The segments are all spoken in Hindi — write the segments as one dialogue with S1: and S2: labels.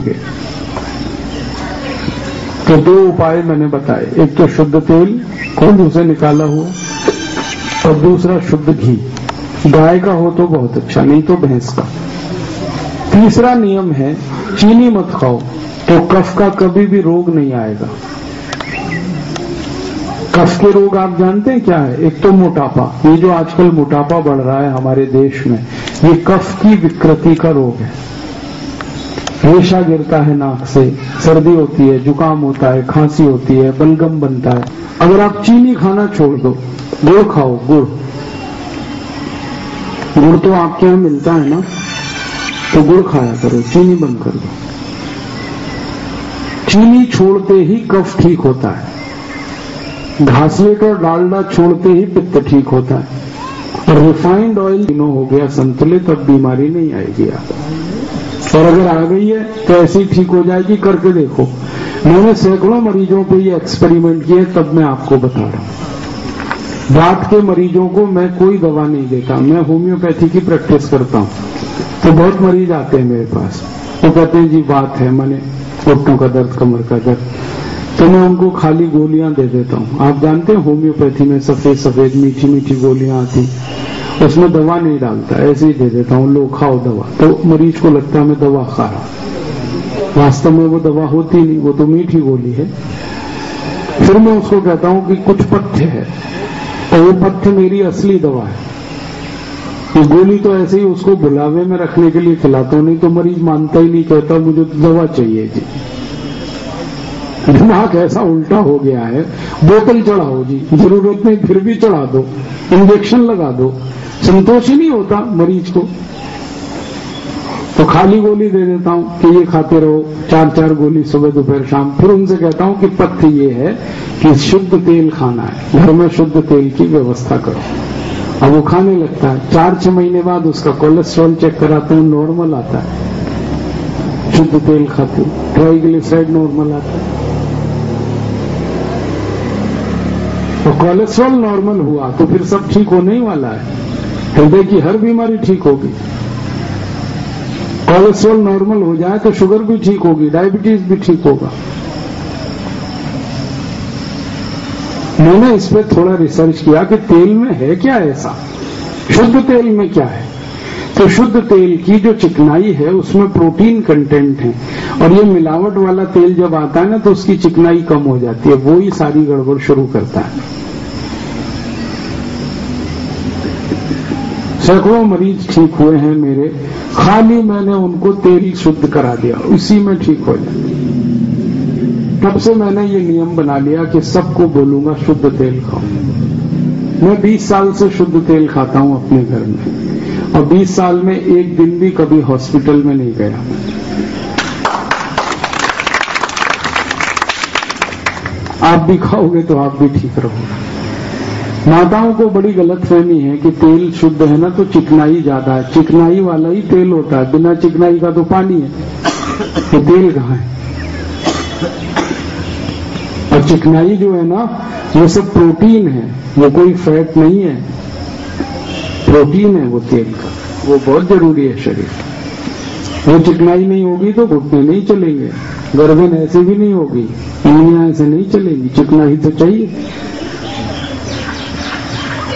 S1: जाएंगे। तो दो उपाय मैंने बताए, एक तो शुद्ध तेल खून से निकाला हुआ, और दूसरा शुद्ध घी। गाय का हो तो बहुत अच्छा, नहीं तो भैंस का। तीसरा नियम है चीनी मत खाओ, तो कफ का कभी भी रोग नहीं आएगा। कफ के रोग आप जानते हैं क्या है? एक तो मोटापा, ये जो आजकल मोटापा बढ़ रहा है हमारे देश में, ये कफ की विकृति का रोग है। रेशा गिरता है नाक से, सर्दी होती है, जुकाम होता है, खांसी होती है, बलगम बनता है। अगर आप चीनी खाना छोड़ दो, गुड़ खाओ, गुड़ तो आपके यहां मिलता है ना, तो गुड़ खाया करो, चीनी बंद कर दो। चीनी छोड़ते ही कफ ठीक होता है, घासलेट और डालडा छोड़ते ही पित्त ठीक होता है, और रिफाइंड ऑयल तीनों हो गया संतुलित, अब बीमारी नहीं आएगी आपको। और अगर आ गई है तो ऐसे ही ठीक हो जाएगी, करके देखो। मैंने सैकड़ों मरीजों पे ये एक्सपेरिमेंट किए, तब मैं आपको बता रहा हूं। दांत के मरीजों को मैं कोई दवा नहीं देता, मैं होम्योपैथी की प्रैक्टिस करता हूं। तो बहुत मरीज आते हैं मेरे पास, वो कहते हैं जी बात है, मैंने घुटनों का दर्द, कमर का दर्द, तो मैं उनको खाली गोलियां दे देता हूं। आप जानते हैं होम्योपैथी में सफेद सफेद मीठी मीठी गोलियां आती, उसमें दवा नहीं डालता, ऐसे ही दे देता हूं, लो खाओ दवा। तो मरीज को लगता है मैं दवा खा रहा, वास्तव में वो दवा होती नहीं, वो तो मीठी गोली है। फिर मैं उसको कहता हूं कि कुछ पथ्य है, और वो पथ्य मेरी असली दवा है। ये गोली तो ऐसे ही उसको बुलावे में रखने के लिए खिलाता हूं, नहीं तो मरीज मानता ही नहीं, कहता मुझे तो दवा चाहिए जी। दिमाग ऐसा उल्टा हो गया है, बोतल चढ़ाओ जी, जरूरत नहीं फिर भी चढ़ा दो, इंजेक्शन लगा दो, संतोष ही नहीं होता मरीज को। तो खाली गोली दे देता हूं कि ये खाते रहो, 4-4 गोली सुबह दोपहर शाम। फिर उनसे कहता हूं कि पथ्य ये है कि शुद्ध तेल खाना है, घर में शुद्ध तेल की व्यवस्था करो। अब वो खाने लगता है, 4-6 महीने बाद उसका कोलेस्ट्रॉल चेक कराते हैं, नॉर्मल आता है। शुद्ध तेल खाते, ट्राइग्लिसराइड नॉर्मल आता है। तो कोलेस्ट्रॉल नॉर्मल हुआ तो फिर सब ठीक होने ही वाला है, हृदय की हर बीमारी ठीक होगी। कोलेस्ट्रॉल नॉर्मल हो जाए तो शुगर भी ठीक होगी, डायबिटीज भी ठीक होगा। मैंने इस पर थोड़ा रिसर्च किया कि तेल में है क्या ऐसा, शुद्ध तेल में क्या है। तो शुद्ध तेल की जो चिकनाई है उसमें प्रोटीन कंटेंट है, और ये मिलावट वाला तेल जब आता है ना तो उसकी चिकनाई कम हो जाती है, वो ही सारी गड़बड़ शुरू करता है। सैकड़ों मरीज ठीक हुए हैं मेरे, खाली मैंने उनको तेल शुद्ध करा दिया, उसी में ठीक हो जाए। तब से मैंने ये नियम बना लिया कि सबको बोलूंगा शुद्ध तेल खाओ। मैं 20 साल से शुद्ध तेल खाता हूं अपने घर में, और 20 साल में एक दिन भी कभी हॉस्पिटल में नहीं गया। आप भी खाओगे तो आप भी ठीक रहोगे। माताओं को बड़ी गलतफहमी है कि तेल शुद्ध है ना तो चिकनाई ज्यादा है, चिकनाई वाला ही तेल होता है, बिना चिकनाई का तो पानी है, तो तेल कहाँ है। और चिकनाई जो है ना वो सब प्रोटीन है, वो कोई फैट नहीं है, प्रोटीन है वो तेल का, वो बहुत जरूरी है शरीर। वो चिकनाई नहीं होगी तो घुटने नहीं चलेंगे, गर्दन ऐसे भी नहीं होगी, उंगलियां ऐसे नहीं चलेंगी, चिकनाई तो चाहिए।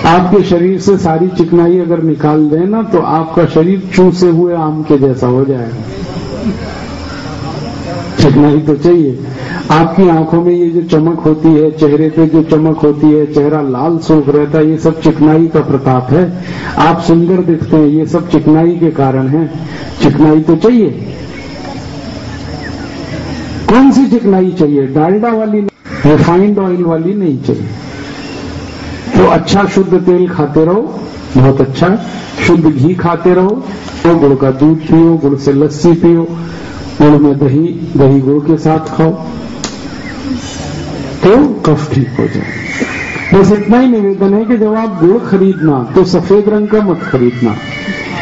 S1: आपके शरीर से सारी चिकनाई अगर निकाल दें ना तो आपका शरीर चूसे हुए आम के जैसा हो जाएगा। चिकनाई तो चाहिए। आपकी आंखों में ये जो चमक होती है, चेहरे पे जो चमक होती है, चेहरा लाल सूख रहता है, ये सब चिकनाई का प्रताप है। आप सुंदर दिखते हैं, ये सब चिकनाई के कारण है। चिकनाई तो चाहिए। कौन सी चिकनाई चाहिए? डालडा वाली नहीं, रिफाइंड ऑयल वाली नहीं चाहिए। तो अच्छा शुद्ध तेल खाते रहो, बहुत अच्छा। शुद्ध घी खाते रहो, तो गुड़ का दूध पियो, गुड़ से लस्सी पियो, गुड़ में दही, दही गुड़ के साथ खाओ तो कफ ठीक हो जाए। बस इतना ही निवेदन है कि जब आप गुड़ खरीदना तो सफेद रंग का मत खरीदना।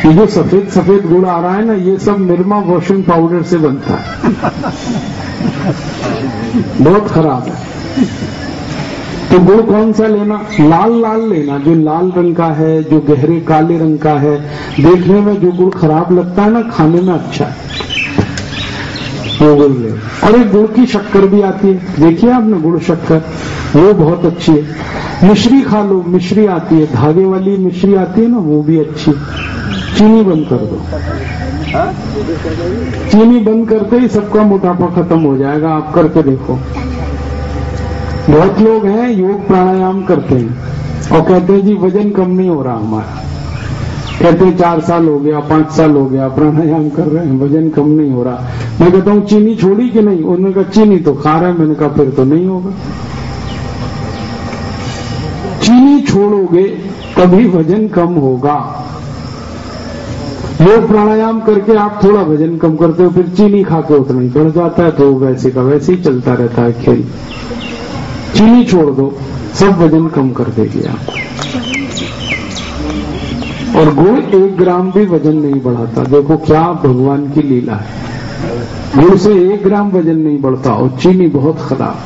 S1: ये जो सफेद सफेद गुड़ आ रहा है ना, ये सब निरमा वॉशिंग पाउडर से बनता है, बहुत खराब है। तो गुड़ कौन सा लेना? लाल लाल लेना, जो लाल रंग का है, जो गहरे काले रंग का है। देखने में जो गुड़ खराब लगता है ना, खाने में अच्छा है। वो गुड़ ले। और एक गुड़ की शक्कर भी आती है, देखिए आपने गुड़ शक्कर, वो बहुत अच्छी है। मिश्री खा लो, मिश्री आती है, धागे वाली मिश्री आती है ना, वो भी अच्छी। चीनी बंद कर दो, चीनी बंद करते ही सबका मोटापा खत्म हो जाएगा। आप करके देखो। बहुत लोग हैं योग प्राणायाम करते हैं और कहते हैं जी वजन कम नहीं हो रहा हमारा। कहते हैं 4 साल हो गया, 5 साल हो गया, प्राणायाम कर रहे हैं, वजन कम नहीं हो रहा। मैं कहता हूं चीनी छोड़ी कि नहीं? उन्होंने कहा चीनी तो खा रहे हैं। मैंने कहा फिर तो नहीं होगा। चीनी छोड़ोगे तभी वजन कम होगा। योग प्राणायाम करके आप थोड़ा वजन कम करते हो, फिर चीनी खा के उतना ही बढ़ जाता है, तो वैसे का वैसे ही चलता रहता है खेल। चीनी छोड़ दो, सब वजन कम कर देगी आप। और गुड़ 1 ग्राम भी वजन नहीं बढ़ाता। देखो क्या भगवान की लीला है। गुड़ से 1 ग्राम वजन नहीं बढ़ता और चीनी बहुत खराब।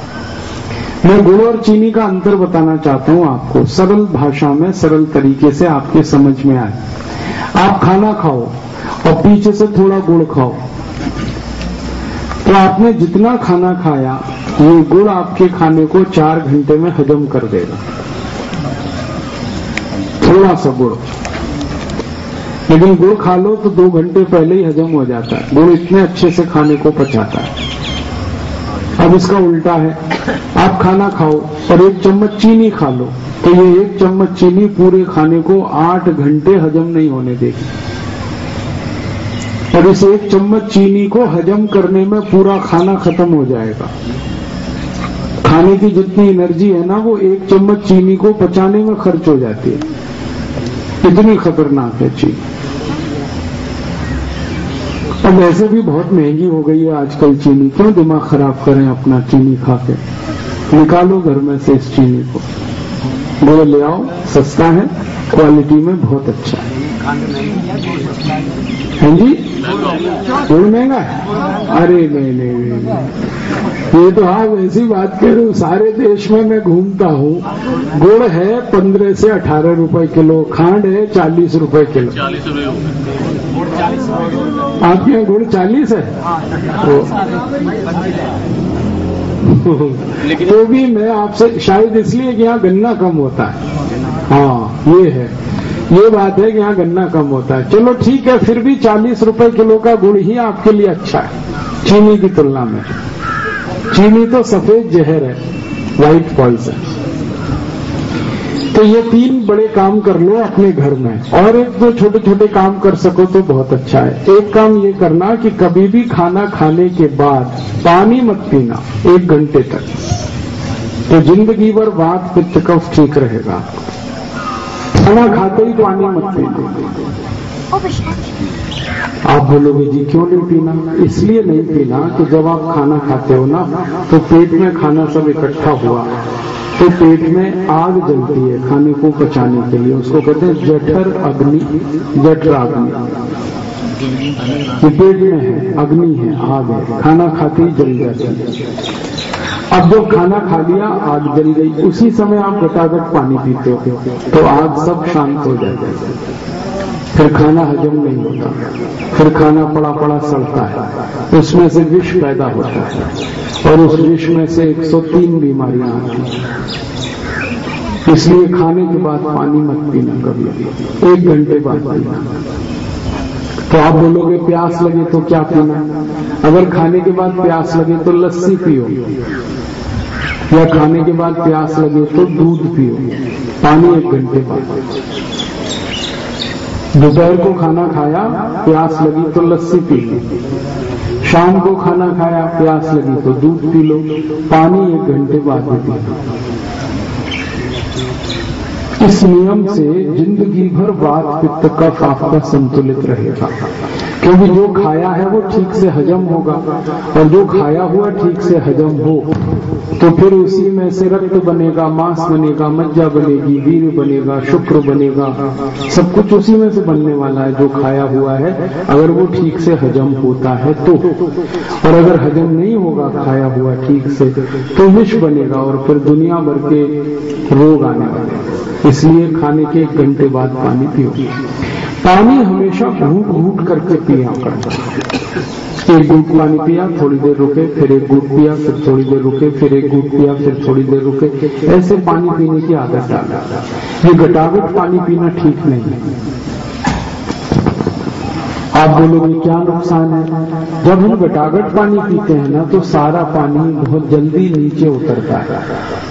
S1: मैं गुड़ और चीनी का अंतर बताना चाहता हूं आपको, सरल भाषा में, सरल तरीके से आपके समझ में आए। आप खाना खाओ और पीछे से थोड़ा गुड़ खाओ, तो आपने जितना खाना खाया ये गुड़ आपके खाने को 4 घंटे में हजम कर देगा। थोड़ा सा गुड़, लेकिन गुड़ खा लो तो 2 घंटे पहले ही हजम हो जाता है। गुड़ इतने अच्छे से खाने को पचाता है। अब इसका उल्टा है, आप खाना खाओ और 1 चम्मच चीनी खा लो, तो ये 1 चम्मच चीनी पूरे खाने को 8 घंटे हजम नहीं होने देगी। और इस 1 चम्मच चीनी को हजम करने में पूरा खाना खत्म हो जाएगा। खाने की जितनी एनर्जी है ना, वो 1 चम्मच चीनी को पचाने में खर्च हो जाती है। इतनी खतरनाक है चीनी। अब वैसे भी बहुत महंगी हो गई है आजकल चीनी, क्यों दिमाग खराब करें अपना चीनी खा के। निकालो घर में से इस चीनी को, गुड़ ले आओ, सस्ता है, क्वालिटी में बहुत अच्छा है। हाँ जी, गुड़ महंगा है? अरे नहीं, ये तो आप ऐसी बात कह रहे हो। सारे देश में मैं घूमता हूँ, गुड़ है 15 से 18 रुपए किलो, खांड है 40 रुपए किलो। 40 आपके यहाँ गुड़ 40 है? तो भी मैं आपसे, शायद इसलिए कि यहाँ गन्ना कम होता है। हाँ ये बात है कि यहाँ गन्ना कम होता है। चलो ठीक है, फिर भी 40 रुपए किलो का गुड़ ही आपके लिए अच्छा है चीनी की तुलना में। चीनी तो सफेद जहर है, व्हाइट पॉइजन। तो ये 3 बड़े काम कर लो अपने घर में, और 1-2 छोटे छोटे काम कर सको तो बहुत अच्छा है। एक काम ये करना कि कभी भी खाना खाने के बाद पानी मत पीना 1 घंटे तक, तो जिंदगी भर वात पित्त कफ ठीक रहेगा। खाना खाते ही पानी मत पीना। आप बोलोगे जी क्यों नहीं पीना? इसलिए नहीं पीना कि जब आप खाना खाते हो ना, तो पेट में खाना सब इकट्ठा हुआ, तो पेट में आग जलती है खाने को पचाने के लिए। उसको कहते हैं जठर अग्नि, जठराग्नि। ये पेट में है, अग्नि है, आग है, खाना खाते ही जल जाती है। अब जब खाना खा लिया, आग जल गई, उसी समय आप घटाघट पानी पीते हो तो आग सब शांत हो जाती है। फिर खाना हजम नहीं होता, फिर खाना पड़ा पड़ा सड़ता है, उसमें से विष पैदा होता है और उस विष में से 103 बीमारियां आती हैं। इसलिए खाने के बाद पानी मत पीना कभी, 1 घंटे बाद पीना। तो आप बोलोगे प्यास लगे तो क्या पीना? अगर खाने के बाद प्यास लगे तो लस्सी पियो, या खाने के बाद प्यास लगे तो दूध पियो, पानी 1 घंटे बाद। दोपहर को खाना खाया, प्यास लगी तो लस्सी पी लो, शाम को खाना खाया, प्यास लगी तो दूध पी लो, पानी 1 घंटे बाद पी लो। इस नियम से जिंदगी भर वात पित्त कफ आपका संतुलित रहेगा, क्योंकि जो खाया है वो ठीक से हजम होगा, और जो खाया हुआ ठीक से हजम हो तो फिर उसी में से रक्त बनेगा, मांस बनेगा, मज्जा बनेगी, वीर्य बनेगा, शुक्र बनेगा, सब कुछ उसी में से बनने वाला है जो खाया हुआ है, अगर वो ठीक से हजम होता है तो। और अगर हजम नहीं होगा खाया हुआ ठीक से तो विष बनेगा और फिर दुनिया भर के रोग आने वाले। इसलिए खाने के 1 घंटे बाद पानी पियो। पानी हमेशा घूट घूट करके पिया करता है। एक घूंट पानी पिया, थोड़ी देर रुके, फिर एक घूंट पिया, फिर थोड़ी देर रुके, फिर एक घूंट पिया, फिर थोड़ी देर रुके, ऐसे पानी पीने की आदत डाला। ये गटागट पानी पीना ठीक नहीं है। आप बोलोगे क्या नुकसान है? जब हम गटागट पानी पीते हैं ना तो सारा पानी बहुत जल्दी नीचे उतरता है,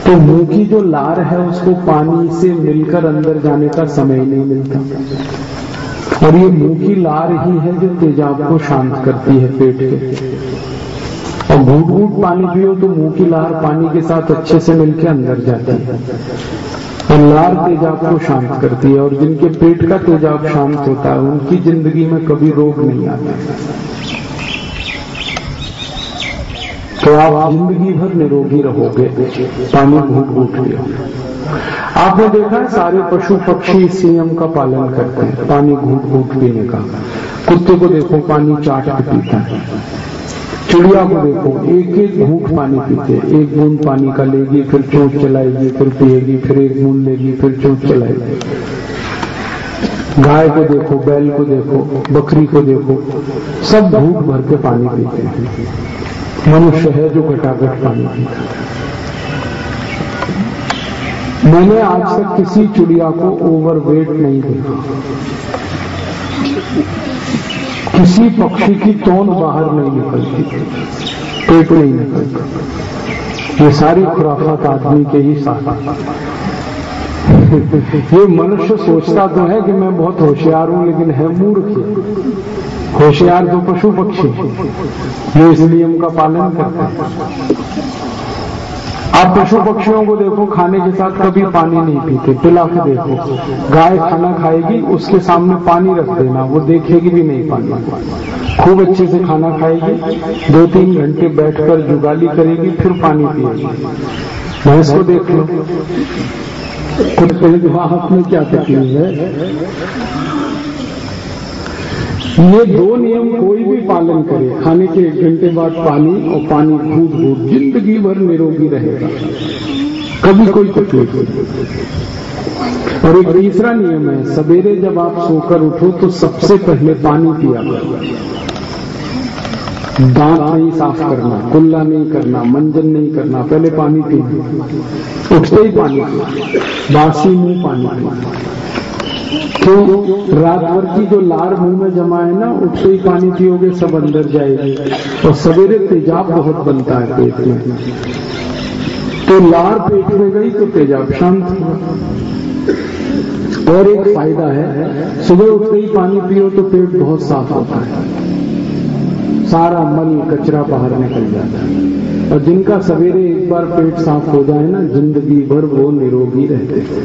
S1: तो मुंह की जो लार है उसको पानी से मिलकर अंदर जाने का समय नहीं मिलता, और ये मुंह की लार ही है जो तेजाब को शांत करती है पेट के। और घूंट घूंट पानी पियो तो मुंह की लार पानी के साथ अच्छे से मिलकर अंदर जाती है और लार तेजाब को शांत करती है, और जिनके पेट का तेजाब शांत होता है उनकी जिंदगी में कभी रोग नहीं आता। तो आप जिंदगी भर निरोगी रहोगे पानी घूंट घूंट लिया। आपने देखा है सारे पशु पक्षी इस नियम का पालन करते हैं, पानी घूंट घूंट पीने का। कुत्ते को देखो पानी चाट के पीता है, चिड़िया को देखो एक एक घूंट पानी पीते, एक बूंद पानी का लेगी, फिर चोंच चलाएगी, फिर पिएगी, फिर एक बूंद लेगी, फिर चोंच चलाएगी। गाय को देखो, बैल को देखो, बकरी को देखो, सब घूंट भर के पानी पीते हैं। मनुष्य है जो घटाघट पानी पीता है। मैंने आज तक किसी चिड़िया को ओवरवेट नहीं देखा, किसी पक्षी की तौन बाहर नहीं निकलती, पेट नहीं निकलता। ये सारी खुराफात आदमी के ही साथ। ये मनुष्य सोचता तो है कि मैं बहुत होशियार हूं, लेकिन है मूर्ख। होशियार तो पशु पक्षी जो इस नियम का पालन करते हैं। आप पशु पक्षियों को देखो, खाने के साथ कभी पानी नहीं पीते, पिला के देखो। गाय खाना खाएगी, उसके सामने पानी रख देना, वो देखेगी भी नहीं पानी। खूब अच्छे से खाना खाएगी, 2-3 घंटे बैठकर जुगाली करेगी, फिर पानी पिएगी। भैंस को देख लो, कुत्ते के हाथ में क्या तकलीफ है। ये 2 नियम कोई भी पालन करे, खाने के 1 घंटे बाद पानी, और पानी घूंट घूंट, जिंदगी भर निरोगी रहेगा, कभी कोई तकलीफ नहीं। और एक तीसरा नियम है, सवेरे जब आप सोकर उठो तो सबसे पहले पानी पिया करो। दांत नहीं साफ करना, कुल्ला नहीं करना, मंजन नहीं करना, पहले पानी पीना, उठते ही पानी पीना, बासी मुंह पानी पीना। क्यों? रात भर की जो लार मुंह में जमा है ना, उठते ही पानी पियोगे सब अंदर जाएगी, और सवेरे तेजाब बहुत बनता है पेट में, तो लार पेट में गई तो तेजाब शांत हुआ। और एक फायदा है, सुबह उठते ही पानी पियो तो पेट बहुत साफ होता है, सारा मल कचरा बाहर निकल जाता है। और जिनका सवेरे एक बार पेट साफ हो जाए ना, जिंदगी भर वो निरोगी रहते हैं।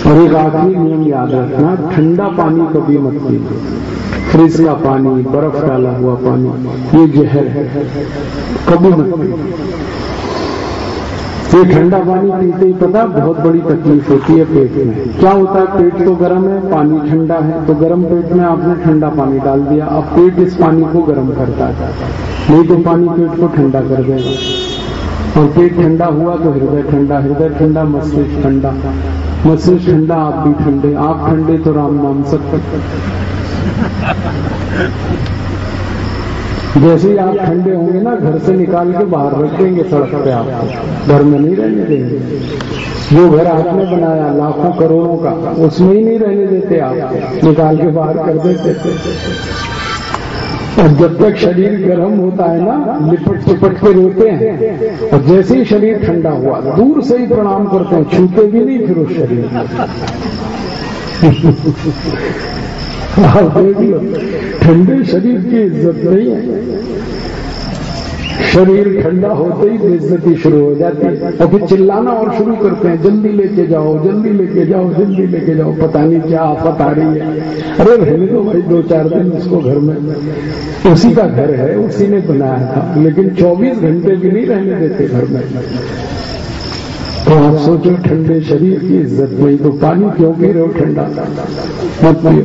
S1: और एक आखिरी नियम याद रखना, ठंडा पानी कभी मत पीना। फ्रिज का पानी, बर्फ डाला हुआ पानी, ये जहर है, कभी मत पीना। ये ठंडा पानी पीते ही पता बहुत बड़ी तकलीफ होती है पेट में। क्या होता है, पेट तो गर्म है, पानी ठंडा है, तो गर्म पेट में आपने ठंडा पानी डाल दिया, अब पेट इस पानी को गर्म करता है, नहीं तो पानी पेट को ठंडा कर देगा। और पेट ठंडा हुआ तो हृदय ठंडा, हृदय ठंडा मस्तिष्क ठंडा, मस्तिष्क ठंडा आप भी ठंडे, आप ठंडे तो राम नाम सत्य। जैसे ही आप ठंडे होंगे ना, घर से निकाल के बाहर रख देंगे सड़क पे, आपको घर में नहीं रहने देंगे। जो घर आपने बनाया लाखों करोड़ों का, उसमें ही नहीं रहने देते, आप निकाल के बाहर कर देते। और जब तक शरीर गर्म होता है ना, लिपट चिपट के रोते हैं, और जैसे ही शरीर ठंडा हुआ दूर से ही प्रणाम करते हैं, छूते भी नहीं फिर उस शरीर। आप देख लो, ठंडे शरीर की इज्जत नहीं है। शरीर ठंडा होते ही बेइज्जती शुरू हो जाती है, और फिर चिल्लाना और शुरू करते हैं, जल्दी लेके जाओ, जल्दी लेके जाओ, जल्दी लेके जाओ, पता नहीं क्या आफत आ रही है। अरे रहने दो भाई, 2-4 दिन उसको घर में, उसी का घर है, उसी ने बनाया था, लेकिन 24 घंटे भी नहीं रहने देते घर में। तो आप सोचो, ठंडे शरीर की इज्जत नहीं तो पानी क्यों पी रहे हो ठंडा, मत पियो।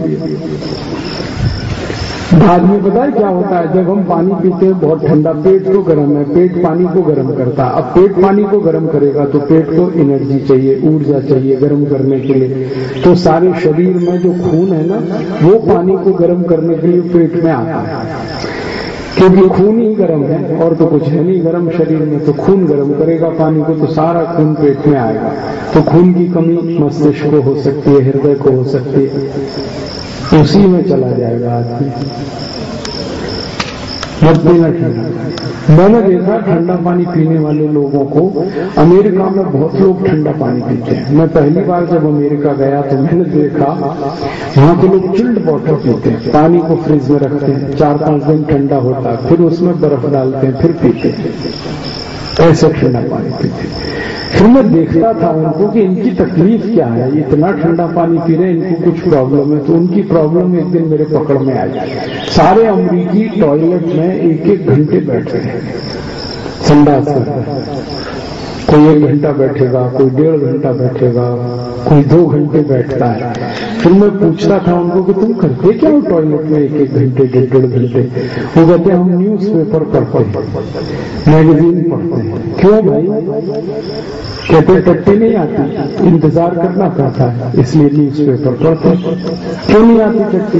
S1: बाद में पता है क्या होता है, जब हम पानी पीते हैं बहुत ठंडा, पेट तो गर्म है, पेट पानी को गर्म करता है। अब पेट पानी को गर्म करेगा तो पेट को एनर्जी चाहिए, ऊर्जा चाहिए गर्म करने के लिए। तो सारे शरीर में जो खून है ना, वो पानी को गर्म करने के लिए पेट में आता है, क्योंकि खून ही गर्म है और तो कुछ है नहीं गर्म शरीर में। तो खून गर्म करेगा पानी को, तो सारा खून पेट में आएगा। तो खून की कमी मस्तिष्क को हो सकती है, हृदय को हो सकती है, उसी में चला जाएगा आदमी। मत पीना ठंडा। मैंने देखा ठंडा पानी पीने वाले लोगों को, अमेरिका में बहुत लोग ठंडा पानी पीते हैं। मैं पहली बार जब अमेरिका गया तो मैंने देखा वहां के लोग चिल्ड वाटर पीते हैं, पानी को फ्रिज में रखते हैं, 4-5 दिन ठंडा होता है, फिर उसमें बर्फ डालते हैं, फिर पीते हैं, ऐसे ठंडा पानी पीते हैं। फिर मैं देखता था उनको कि इनकी तकलीफ क्या है, इतना ठंडा पानी पी रहे, इनको कुछ प्रॉब्लम है। तो उनकी प्रॉब्लम एक दिन मेरे पकड़ में आई। सारे अमरीकी टॉयलेट में 1-1 घंटे बैठ रहे हैं संडास कर, कोई 1 घंटा बैठेगा, कोई 1.5 घंटा बैठेगा, कोई 2 घंटे बैठता है। फिर मैं पूछता था उनको कि तुम करते क्या हो टॉयलेट में 1-1 घंटे 1.5 घंटे? वो कहते हम न्यूज़पेपर पढ़ते हैं, मैगजीन पढ़ते हैं। क्यों भाई? कहते टट्टी नहीं आती, इंतजार करना पड़ता है, इसलिए न्यूज़पेपर पढ़ते। क्यों नहीं आती टट्टी?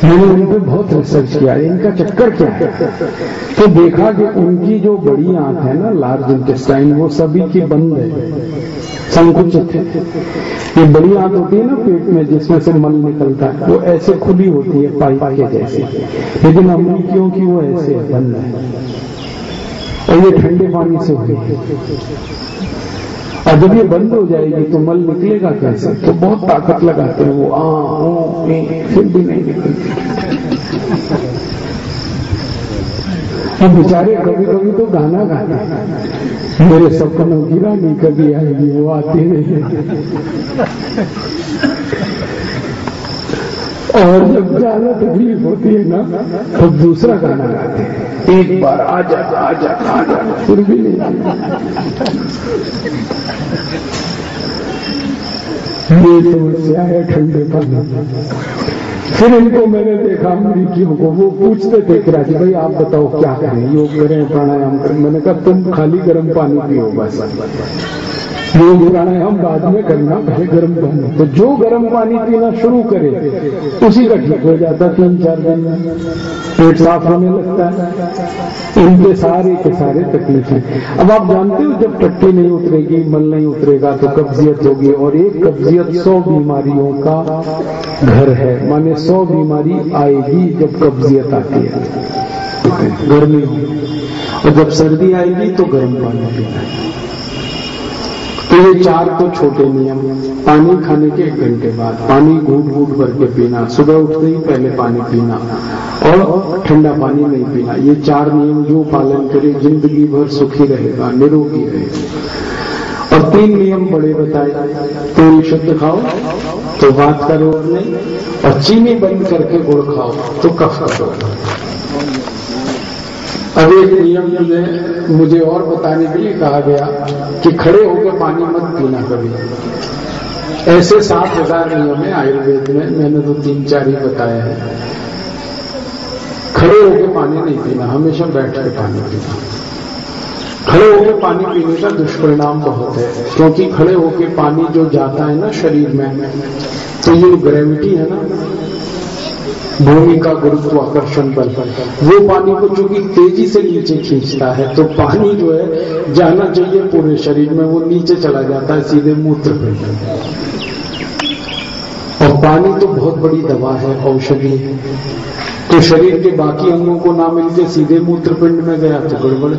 S1: मैंने उन पर बहुत रिसर्च किया, इनका चक्कर क्या है। तो देखा कि उनकी जो बड़ी आंत है ना, लार्ज इंटेस्टाइन, वो सभी की बंद है, संकुचित है। ये बड़ी आंत होती है ना पेट में, जिसमें से मल निकलता है, वो ऐसे खुली होती है पाइप के जैसे, लेकिन अमरीकियों की वो ऐसे बंद है, और ये ठंडे पानी से हुई है। और जब ये बंद हो जाएगी तो मल निकलेगा कैसे? तो बहुत ताकत लगाते हैं वो, फिर भी नहीं निकलती। अब बेचारे कभी कभी तो गाना गाते हैं, मेरे सपनों की रानी कभी आएगी, वो आती नहीं। और जब ज्यादा तकलीफ होती है ना, तो दूसरा गाना गाते हैं, एक बार आजा आजा आजा, फिर भी नहीं आया। ये समस्या है ठंडे पानी। फिर इनको मैंने देखा अमरीकियों को, वो पूछते थे किराची भाई आप बताओ क्या करें, योग करें प्राणायाम करें? मैंने कहा तुम खाली गर्म पानी पियो बस, योग प्राणायाम बाद में करना, पहले गर्म पानी। तो जो गर्म पानी पीना शुरू करे उसी का ठीक हो जाता, 3-4 दिन में पेट साफ होने लगता है। इनके सारे के सारे तकलीफें। अब आप जानते हो जब टट्टी नहीं उतरेगी, मल नहीं उतरेगा तो कब्जियत होगी, और एक कब्जियत 100 बीमारियों का घर है। माने 100 बीमारी आएगी जब कब्जियत आती है, गर्मी होगी, और जब सर्दी आएगी तो गर्म पानी पीना है। तो ये 4 तो छोटे नियम। पानी खाने के 1 घंटे बाद पानी घूट घूट भर के पीना, सुबह उठते ही पहले पानी पीना, और ठंडा पानी नहीं पीना। ये 4 नियम जो पालन करे जिंदगी भर सुखी रहेगा, निरोगी रहेगा। और 3 नियम बड़े बताए, तेल शुद्ध खाओ तो वात का रोग नहीं, और चीनी बंद करके गुड़ खाओ तो कफ का रोग। अब एक नियम मुझे और बताने के लिए कहा गया कि खड़े होकर पानी मत पीना कभी। ऐसे 7,000 नियम है आयुर्वेद में, मैंने तो 3-4 ही बताया है। खड़े होकर पानी नहीं पीना, हमेशा बैठ के पानी पीना। खड़े होकर पानी पीने का दुष्परिणाम बहुत है, क्योंकि खड़े होकर पानी जो जाता है ना शरीर में, तो ये ग्रेविटी है ना, भूमि का गुरुत्वाकर्षण बल, वो पानी को चूंकि तेजी से नीचे खींचता है, तो पानी जो है जाना चाहिए पूरे शरीर में, वो नीचे चला जाता है सीधे मूत्र पिंड। और पानी तो बहुत बड़ी दवा है, औषधि है। तो शरीर के बाकी अंगों को ना मिलके सीधे मूत्र पिंड में गया तो गड़बड़।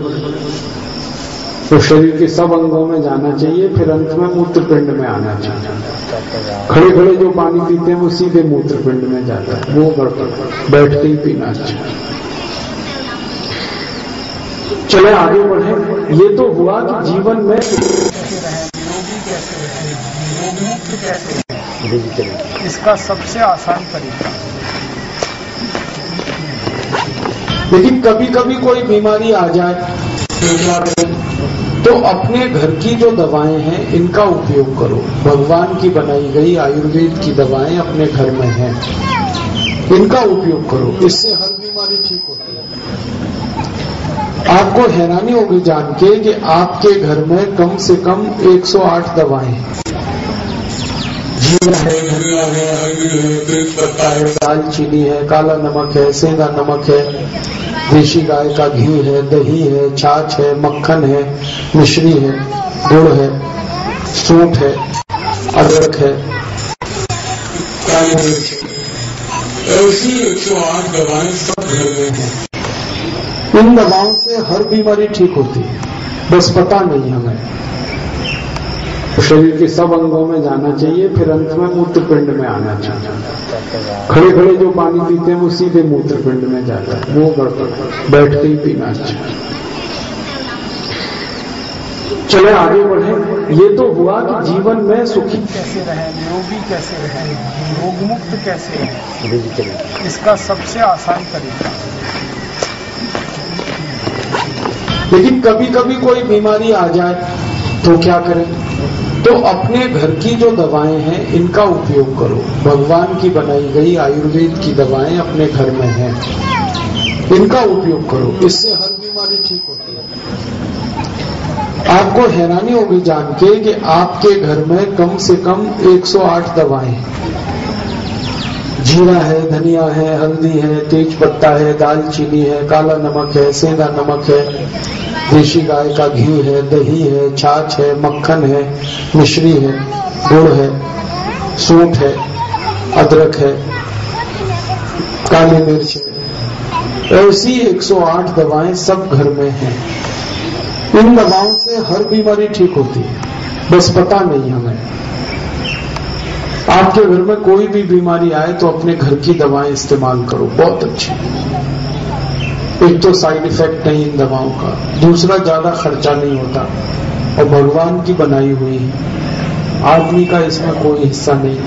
S1: तो शरीर के सब अंगों में जाना चाहिए, फिर अंत में मूत्र पिंड में आना चाहिए। खड़े खड़े जो पानी पीते हैं वो सीधे मूत्र पिंड में जाता है, वो गड़बड़। बैठते ही पीना अच्छा। चले आगे बढ़े। ये तो हुआ कि जीवन में
S2: इसका सबसे आसान तरीका।
S1: लेकिन कभी कभी कोई बीमारी आ जाए तो अपने घर की जो दवाएं हैं इनका उपयोग करो। भगवान की बनाई गई आयुर्वेद की दवाएं अपने घर में हैं, इनका उपयोग करो, इससे हर बीमारी ठीक होती है। आपको हैरानी होगी जान के कि आपके घर में कम से कम 108 दवाएं हैं। जीरा है, धनिया है, हल्दी है, तेजपत्ता है, दालचीनी है, काला नमक है, सेंधा नमक है, देशी गाय का घी है, दही है, छाछ है, मक्खन है, मिश्री है, गुड़ है, सूंठ है, अदरक है, काली मिर्च है। ऐसी 108 दवाएं सब घर में हैं। इन दवाओं से हर बीमारी ठीक होती है, बस पता नहीं हमें। शरीर के सब अंगों में जाना चाहिए, फिर अंत में मूत्रपिंड में आना चाहिए। खड़े खड़े जो पानी पीते हैं वो सीधे मूत्रपिंड में जाता है, वो गड़बड़, बैठ के ही पीना अच्छा। चले आगे बढ़े। ये तो हुआ कि जीवन में सुखी
S2: कैसे रहें, निरोगी कैसे रहें, रोग मुक्त कैसे रहें, इसका सबसे आसान तरीका।
S1: लेकिन कभी कभी कोई बीमारी आ जाए तो क्या करें? तो अपने घर की जो दवाएं हैं इनका उपयोग करो। भगवान की बनाई गई आयुर्वेद की दवाएं अपने घर में हैं, इनका उपयोग करो, इससे हर बीमारी ठीक होती है। आपको हैरानी होगी जान के कि आपके घर में कम से कम 108 दवाएं हैं। जीरा है, धनिया है, हल्दी है, तेजपत्ता है, दालचीनी है, काला नमक है, सेंधा नमक है, देशी गाय का घी है, दही है, छाछ है, मक्खन है, मिश्री है, गुड़ है, सूंठ है, अदरक है, काली मिर्च है। ऐसी 108 दवाएं सब घर में हैं। इन दवाओं से हर बीमारी ठीक होती है, बस पता नहीं हमें। आपके घर में कोई भी बीमारी आए तो अपने घर की दवाएं इस्तेमाल करो, बहुत अच्छी। एक तो साइड इफेक्ट नहीं इन दवाओं का, दूसरा ज्यादा खर्चा नहीं होता और भगवान की बनाई हुई है, आदमी का इसमें कोई हिस्सा नहीं।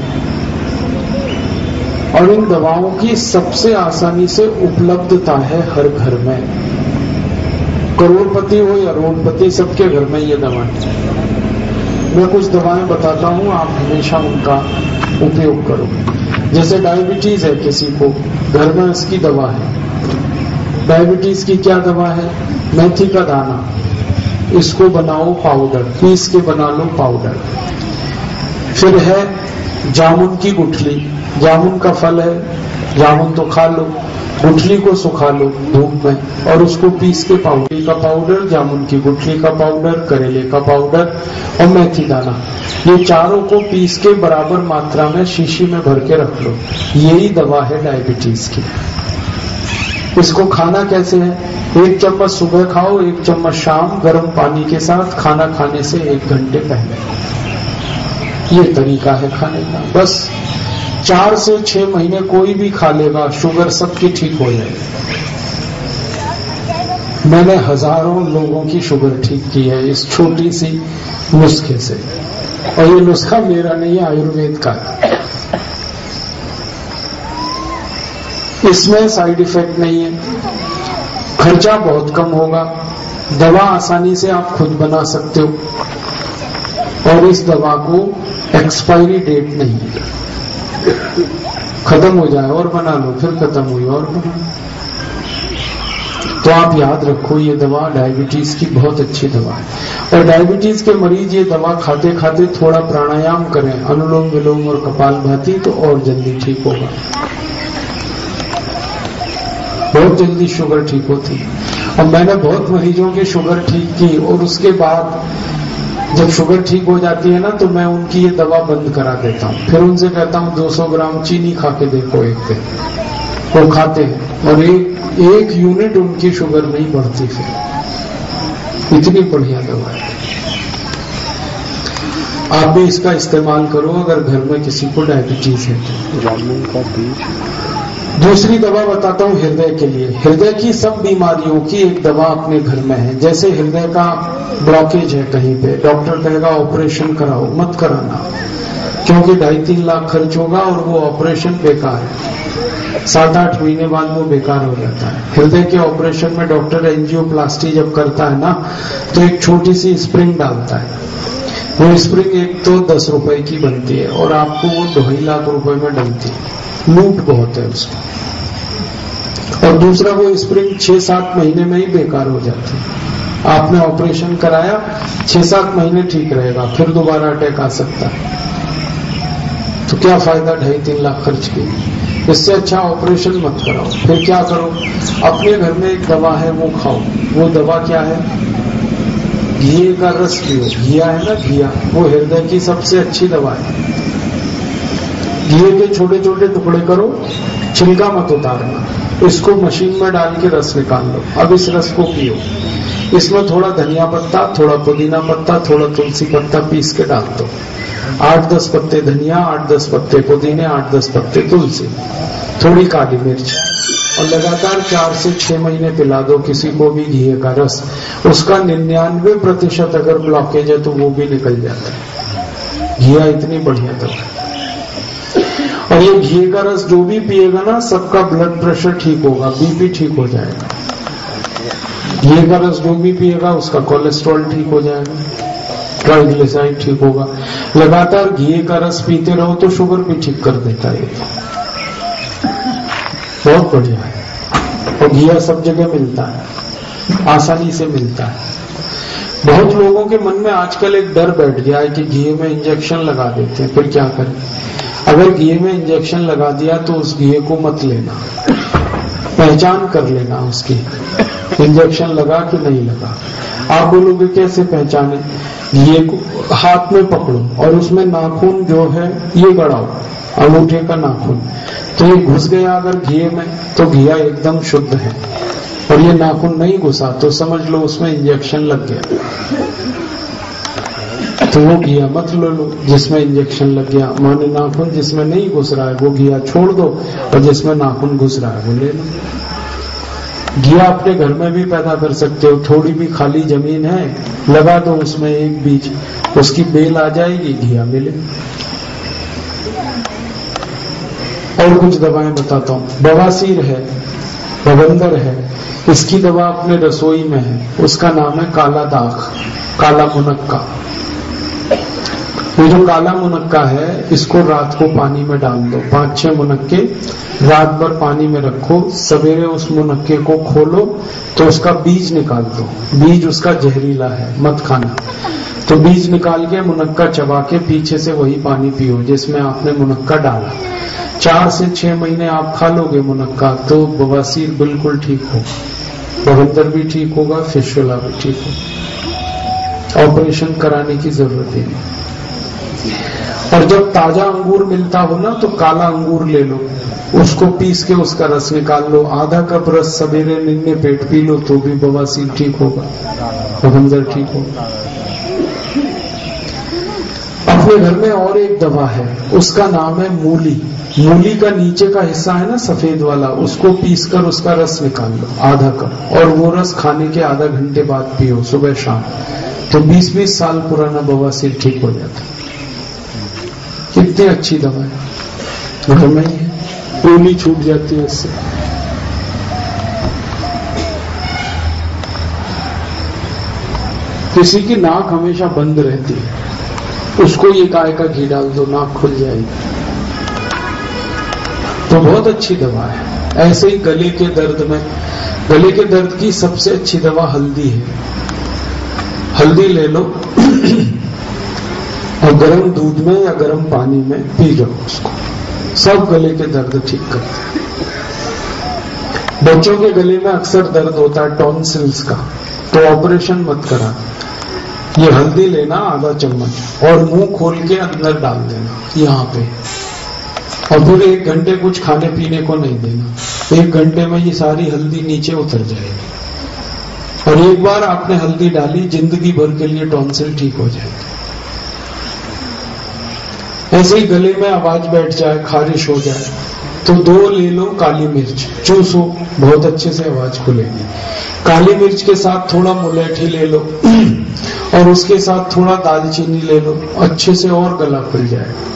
S1: और इन दवाओं की सबसे आसानी से उपलब्धता है हर घर में। करोड़पति हो या रोडपति, सबके घर में ये दवाएं। मैं कुछ दवाएं बताता हूं, आप हमेशा उनका उपयोग करो। जैसे डायबिटीज है किसी को, घर में इसकी दवा है। डायबिटीज की क्या दवा है? मेथी का दाना, इसको बनाओ पाउडर, पीस के बना लो पाउडर। फिर है जामुन की गुठली, जामुन का फल है, जामुन तो खा लो, गुठली को सुखा लो धूप में और उसको पीस के पाउडर का पाउडर, जामुन की गुठली का पाउडर, करेले का पाउडर और मेथी दाना, ये चारों को पीस के बराबर मात्रा में शीशी में भर के रख लो। यही दवा है डायबिटीज की। इसको खाना कैसे है? 1 चम्मच सुबह खाओ, 1 चम्मच शाम, गर्म पानी के साथ, खाना खाने से 1 घंटे पहले। ये तरीका है खाने का। बस 4 से 6 महीने कोई भी खा लेगा, शुगर सबकी ठीक हो जाएगी। मैंने हजारों लोगों की शुगर ठीक की है इस छोटी सी नुस्खे से, और ये नुस्खा मेरा नहीं है, आयुर्वेद का। इसमें साइड इफेक्ट नहीं है, खर्चा बहुत कम होगा, दवा आसानी से आप खुद बना सकते हो, और इस दवा को एक्सपायरी डेट नहीं है, खत्म हो जाए और बना लो, फिर खत्म हुई और बना लो। तो आप याद रखो, ये दवा डायबिटीज की बहुत अच्छी दवा है। और डायबिटीज के मरीज ये दवा खाते खाते थोड़ा प्राणायाम करें, अनुलोम विलोम और कपालभाति, तो और जल्दी ठीक होगा। बहुत जल्दी शुगर ठीक होती है। और मैंने बहुत मरीजों की शुगर ठीक की, और उसके बाद जब शुगर ठीक हो जाती है ना, तो मैं उनकी ये दवा बंद करा देता हूँ। फिर उनसे कहता हूँ 200 ग्राम चीनी खा के देखो एक दिन। वो खाते हैं और एक यूनिट उनकी शुगर नहीं बढ़ती। फिर इतनी बढ़िया दवा है, आप भी इसका इस्तेमाल करो अगर घर में किसी को डायबिटीज है तो। जामुन का बीज। दूसरी दवा बताता हूँ हृदय के लिए। हृदय की सब बीमारियों की एक दवा अपने घर में है। जैसे हृदय का ब्लॉकेज है कहीं पे, डॉक्टर कहेगा ऑपरेशन कराओ, मत कराना, क्योंकि 2.5-3 लाख खर्च होगा और वो ऑपरेशन बेकार है। 7-8 महीने बाद वो बेकार हो जाता है। हृदय के ऑपरेशन में डॉक्टर एंजियोप्लास्टी जब करता है ना, तो एक छोटी सी स्प्रिंग डालता है, वो स्प्रिंग एक तो 10 रुपए की बनती है और आपको वो 2.5 लाख रुपए में डलती है। लूट बहुत है उसमें। और दूसरा, वो स्प्रिंग 6-7 महीने में ही बेकार हो जाती है। आपने ऑपरेशन कराया, 6-7 महीने ठीक रहेगा, फिर दोबारा अटैक आ सकता है। तो क्या फायदा 2.5-3 लाख खर्च की। इससे अच्छा ऑपरेशन मत कराओ। फिर क्या करो, अपने घर में एक दवा है वो खाओ। वो दवा क्या है? घी का रस पियो। घिया है ना, घिया, वो हृदय की सबसे अच्छी दवा है। घी के छोटे छोटे टुकड़े करो, छिलका मत उतारना, इसको मशीन में डाल के रस निकाल लो। अब इस रस को पियो। इसमें थोड़ा धनिया पत्ता, थोड़ा पुदीना पत्ता, थोड़ा तुलसी पत्ता पीस के डाल दो। 8-10 पत्ते धनिया, 8-10 पत्ते पुदीने, 8-10 पत्ते तुलसी, थोड़ी काली मिर्च, और लगातार 4 से 6 महीने पिला दो किसी को भी घी का रस। उसका 99% अगर ब्लॉकेज है तो वो भी निकल जाता है। घिया इतनी बढ़िया दवा है। और ये घी का रस जो भी पिएगा ना, सबका ब्लड प्रेशर ठीक होगा, बीपी ठीक हो जाएगा। घी का रस जो भी पिएगा उसका कोलेस्ट्रॉल ठीक हो जाएगा, ट्राइग्लिसराइड ठीक होगा। लगातार घी का रस पीते रहो तो शुगर भी ठीक कर देता है। बहुत बढ़िया है। और घिया सब जगह मिलता है, आसानी से मिलता है। बहुत लोगों के मन में आजकल एक डर बैठ गया है कि घी में इंजेक्शन लगा देते हैं, फिर क्या करें। अगर घी में इंजेक्शन लगा दिया तो उस घी को मत लेना, पहचान कर लेना उसकी, इंजेक्शन लगा कि नहीं लगा। आप बोलोगे कैसे पहचाने? घी को हाथ में पकड़ो और उसमें नाखून जो है ये गड़ाओ, अंगूठे का नाखून, तो ये घुस गया अगर घी में तो घिया एकदम शुद्ध है। और ये नाखून नहीं घुसा तो समझ लो उसमें इंजेक्शन लग गया। तो वो घिया मत लो जिसमें इंजेक्शन लग गया। माने नाखून जिसमें नहीं घुस रहा है वो घिया छोड़ दो, और जिसमें नाखून घुस रहा है वो ले लो। घिया अपने घर में भी पैदा कर सकते हो। थोड़ी भी खाली जमीन है, लगा दो उसमें एक बीज, उसकी बेल आ जाएगी, घिया मिले। और कुछ दवाएं बताता हूँ। बवासीर है, बवंदर है, इसकी दवा अपने रसोई में है, उसका नाम है काला दाग, काला मुनक्का। ये जो काला मुनक्का है इसको रात को पानी में डाल दो, 5-6 मुनक्के रात भर पानी में रखो। सवेरे उस मुनक्के को खोलो तो उसका बीज निकाल दो। बीज उसका जहरीला है, मत खाना। तो बीज निकाल के मुनक्का चबा के पीछे से वही पानी पियो जिसमें आपने मुनक्का डाला। 4 से 6 महीने आप खा लोगे मुनक्का तो बवासीर बिल्कुल ठीक हो, बवंदर भी ठीक होगा, फिशुला भी ठीक होगा। ऑपरेशन कराने की जरूरत ही नहीं। और जब ताजा अंगूर मिलता हो ना तो काला अंगूर ले लो, उसको पीस के उसका रस निकाल लो। आधा कप रस सवेरे निन्ने पेट पी लो तो भी बवासीर ठीक होगा, बवंदर ठीक होगा। अपने घर में और एक दवा है, उसका नाम है मूली। मूली का नीचे का हिस्सा है ना सफेद वाला, उसको पीसकर उसका रस निकाल लो आधा कप, और वो रस खाने के आधा घंटे बाद पियो सुबह शाम। तो 20-20 साल पुराना बवासीर ठीक हो जाता है। कितनी अच्छी दवा है, घर में ही है, मूली छूट जाती है इससे। किसी की नाक हमेशा बंद रहती है, उसको ये गाय का घी डाल दो, नाक खुल जाएगी। तो बहुत अच्छी दवा है। ऐसे ही गले के दर्द में, गले के दर्द की सबसे अच्छी दवा हल्दी है। हल्दी ले लो और गर्म दूध में या गर्म पानी में पी जाओ उसको, सब गले के दर्द ठीक करते हैं। बच्चों के गले में अक्सर दर्द होता है टॉन्सिल्स का, तो ऑपरेशन मत करा। ये हल्दी लेना आधा चम्मच और मुंह खोल के अंदर डाल देना यहाँ पे, और फिर 1 घंटे कुछ खाने पीने को नहीं देना। 1 घंटे में ये सारी हल्दी नीचे उतर जाएगी। और एक बार आपने हल्दी डाली, जिंदगी भर के लिए टॉन्सिल ठीक हो जाएगी। ऐसे ही गले में आवाज बैठ जाए, खारिश हो जाए, तो 2 ले लो काली मिर्च, चूसो, बहुत अच्छे से आवाज खुलेगी। काली मिर्च के साथ थोड़ा मुलेठी ले लो और उसके साथ थोड़ा दालचीनी ले लो, अच्छे से और गला खुल जाएगा।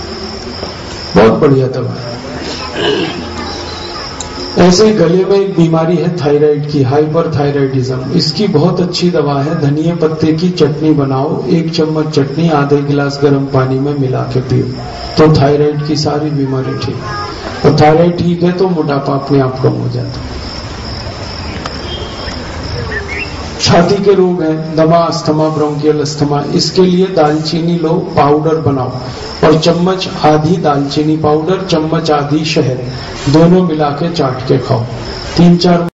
S1: बहुत बढ़िया दवा है। ऐसे गले में एक बीमारी है थायराइड की, हाइपरथायराइडिज्म। इसकी बहुत अच्छी दवा है, धनिया पत्ते की चटनी बनाओ, 1 चम्मच चटनी आधे गिलास गर्म पानी में मिला के पियो, तो थायराइड की सारी बीमारी ठीक। और थायराइड ठीक है तो मोटापा अपने आप कम हो जाता है। छाती के रोग हैं, दमा, अस्थमा, ब्रोंकियल अस्थमा, इसके लिए दालचीनी लो, पाउडर बनाओ और चम्मच आधी दालचीनी पाउडर, चम्मच आधी शहद, दोनों मिला के चाट के खाओ 3-4